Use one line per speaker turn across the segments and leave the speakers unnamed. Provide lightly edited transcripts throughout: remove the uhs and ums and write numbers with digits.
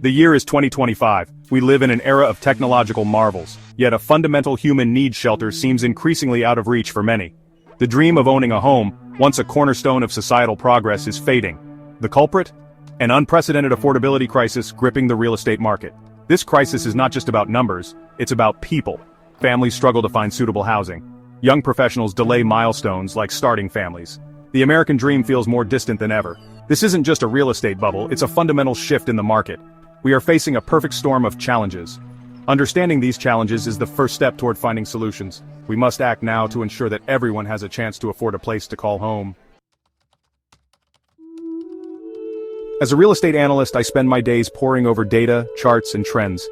The year is 2025. We live in an era of technological marvels, yet a fundamental human needs shelter seems increasingly out of reach for many. The dream of owning a home, once a cornerstone of societal progress, is fading. The culprit? An unprecedented affordability crisis gripping the real estate market. This crisis is not just about numbers, it's about people. Families struggle to find suitable housing. Young professionals delay milestones like starting families. The American dream feels more distant than ever. This isn't just a real estate bubble, it's a fundamental shift in the market. We are facing a perfect storm of challenges. Understanding these challenges is the first step toward finding solutions. We must act now to ensure that everyone has a chance to afford a place to call home. As a real estate analyst, I spend my days poring over data, charts, and trends.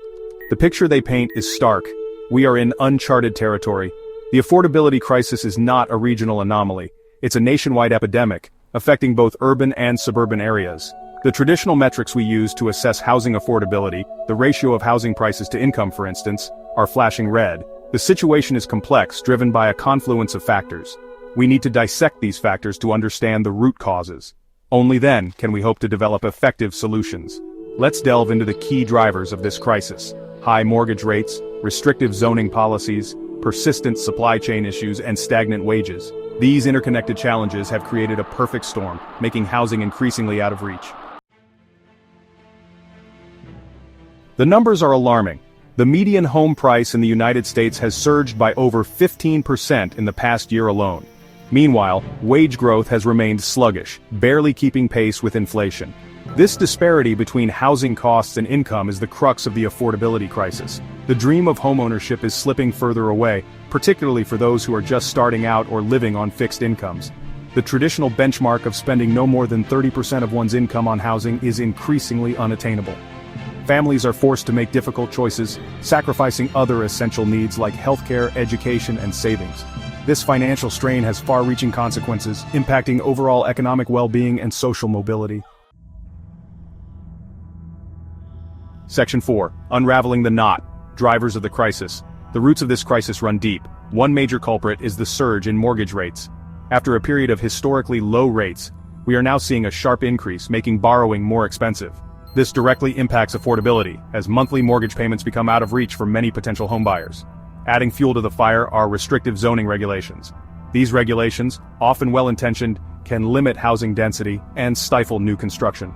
The picture they paint is stark. We are in uncharted territory. The affordability crisis is not a regional anomaly. It's a nationwide epidemic, affecting both urban and suburban areas. The traditional metrics we use to assess housing affordability, the ratio of housing prices to income for instance, are flashing red. The situation is complex, driven by a confluence of factors. We need to dissect these factors to understand the root causes. Only then can we hope to develop effective solutions. Let's delve into the key drivers of this crisis. High mortgage rates, restrictive zoning policies, persistent supply chain issues, and stagnant wages. These interconnected challenges have created a perfect storm, making housing increasingly out of reach. The numbers are alarming. The median home price in the United States has surged by over 15% in the past year alone. Meanwhile, wage growth has remained sluggish, barely keeping pace with inflation. This disparity between housing costs and income is the crux of the affordability crisis. The dream of homeownership is slipping further away, particularly for those who are just starting out or living on fixed incomes. The traditional benchmark of spending no more than 30% of one's income on housing is increasingly unattainable. Families are forced to make difficult choices, sacrificing other essential needs like healthcare, education, and savings. This financial strain has far-reaching consequences, impacting overall economic well-being and social mobility. Section 4. Unraveling the knot. Drivers of the crisis. The roots of this crisis run deep. One major culprit is the surge in mortgage rates. After a period of historically low rates, we are now seeing a sharp increase, making borrowing more expensive. This directly impacts affordability, as monthly mortgage payments become out of reach for many potential homebuyers. Adding fuel to the fire are restrictive zoning regulations. These regulations, often well-intentioned, can limit housing density and stifle new construction.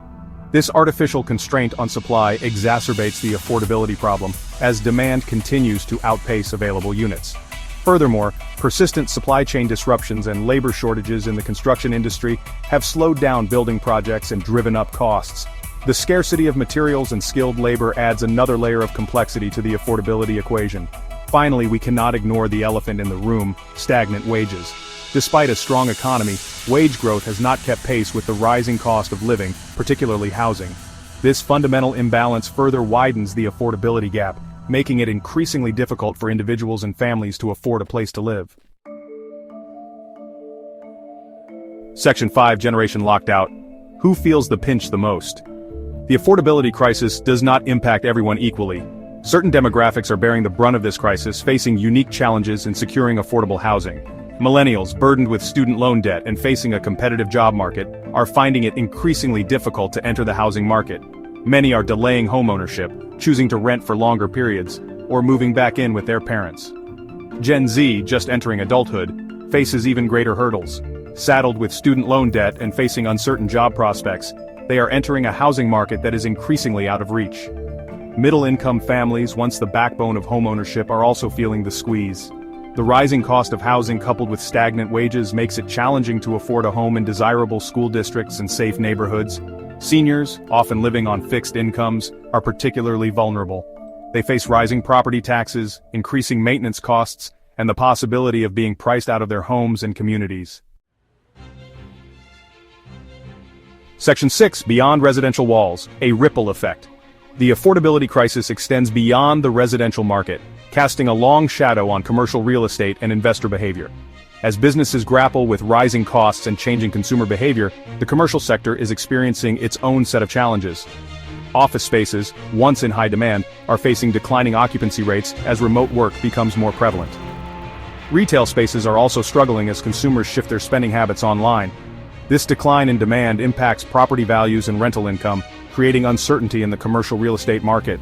This artificial constraint on supply exacerbates the affordability problem, as demand continues to outpace available units. Furthermore, persistent supply chain disruptions and labor shortages in the construction industry have slowed down building projects and driven up costs. The scarcity of materials and skilled labor adds another layer of complexity to the affordability equation. Finally, we cannot ignore the elephant in the room: stagnant wages. Despite a strong economy, wage growth has not kept pace with the rising cost of living, particularly housing. This fundamental imbalance further widens the affordability gap, making it increasingly difficult for individuals and families to afford a place to live. Section 5. Generation locked out. Who feels the pinch the most? The affordability crisis does not impact everyone equally. Certain demographics are bearing the brunt of this crisis, facing unique challenges in securing affordable housing. Millennials, burdened with student loan debt and facing a competitive job market, are finding it increasingly difficult to enter the housing market. Many are delaying homeownership, choosing to rent for longer periods, or moving back in with their parents. Gen Z, just entering adulthood, faces even greater hurdles. Saddled with student loan debt and facing uncertain job prospects, they are entering a housing market that is increasingly out of reach. Middle-income families, once the backbone of homeownership, are also feeling the squeeze. The rising cost of housing coupled with stagnant wages makes it challenging to afford a home in desirable school districts and safe neighborhoods. Seniors, often living on fixed incomes, are particularly vulnerable. They face rising property taxes, increasing maintenance costs, and the possibility of being priced out of their homes and communities. Section 6. Beyond residential walls, a ripple effect. The affordability crisis extends beyond the residential market, casting a long shadow on commercial real estate and investor behavior. As businesses grapple with rising costs and changing consumer behavior, the commercial sector is experiencing its own set of challenges. Office spaces, once in high demand, are facing declining occupancy rates as remote work becomes more prevalent. Retail spaces are also struggling as consumers shift their spending habits online. This decline in demand impacts property values and rental income, creating uncertainty in the commercial real estate market.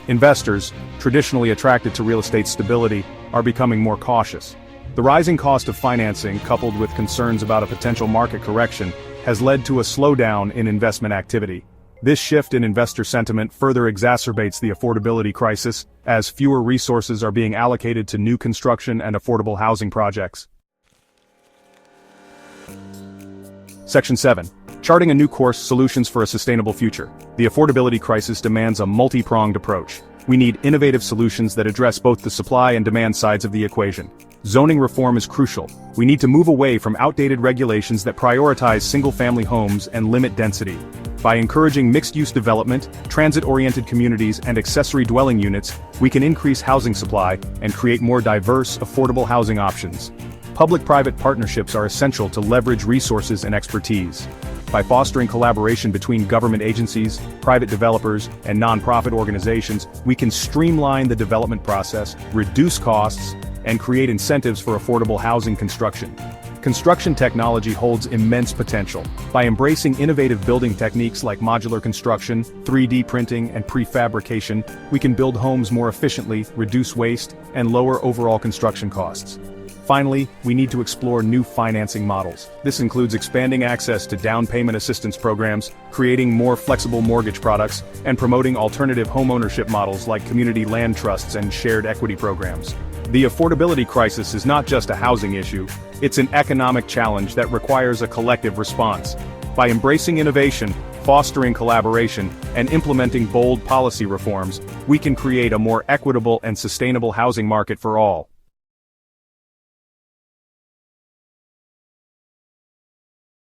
Investors, traditionally attracted to real estate stability, are becoming more cautious. The rising cost of financing, coupled with concerns about a potential market correction, has led to a slowdown in investment activity. This shift in investor sentiment further exacerbates the affordability crisis, as fewer resources are being allocated to new construction and affordable housing projects. Section 7. Charting a new course: Solutions for a Sustainable Future. The affordability crisis demands a multi-pronged approach. We need innovative solutions that address both the supply and demand sides of the equation. Zoning reform is crucial. We need to move away from outdated regulations that prioritize single-family homes and limit density. By encouraging mixed-use development, transit-oriented communities, and accessory dwelling units, we can increase housing supply and create more diverse, affordable housing options. Public-private partnerships are essential to leverage resources and expertise. By fostering collaboration between government agencies, private developers, and nonprofit organizations, we can streamline the development process, reduce costs, and create incentives for affordable housing construction. Construction technology holds immense potential. By embracing innovative building techniques like modular construction, 3D printing, and prefabrication, we can build homes more efficiently, reduce waste, and lower overall construction costs. Finally, we need to explore new financing models. This includes expanding access to down payment assistance programs, creating more flexible mortgage products, and promoting alternative homeownership models like community land trusts and shared equity programs. The affordability crisis is not just a housing issue, it's an economic challenge that requires a collective response. By embracing innovation, fostering collaboration, and implementing bold policy reforms, we can create a more equitable and sustainable housing market for all.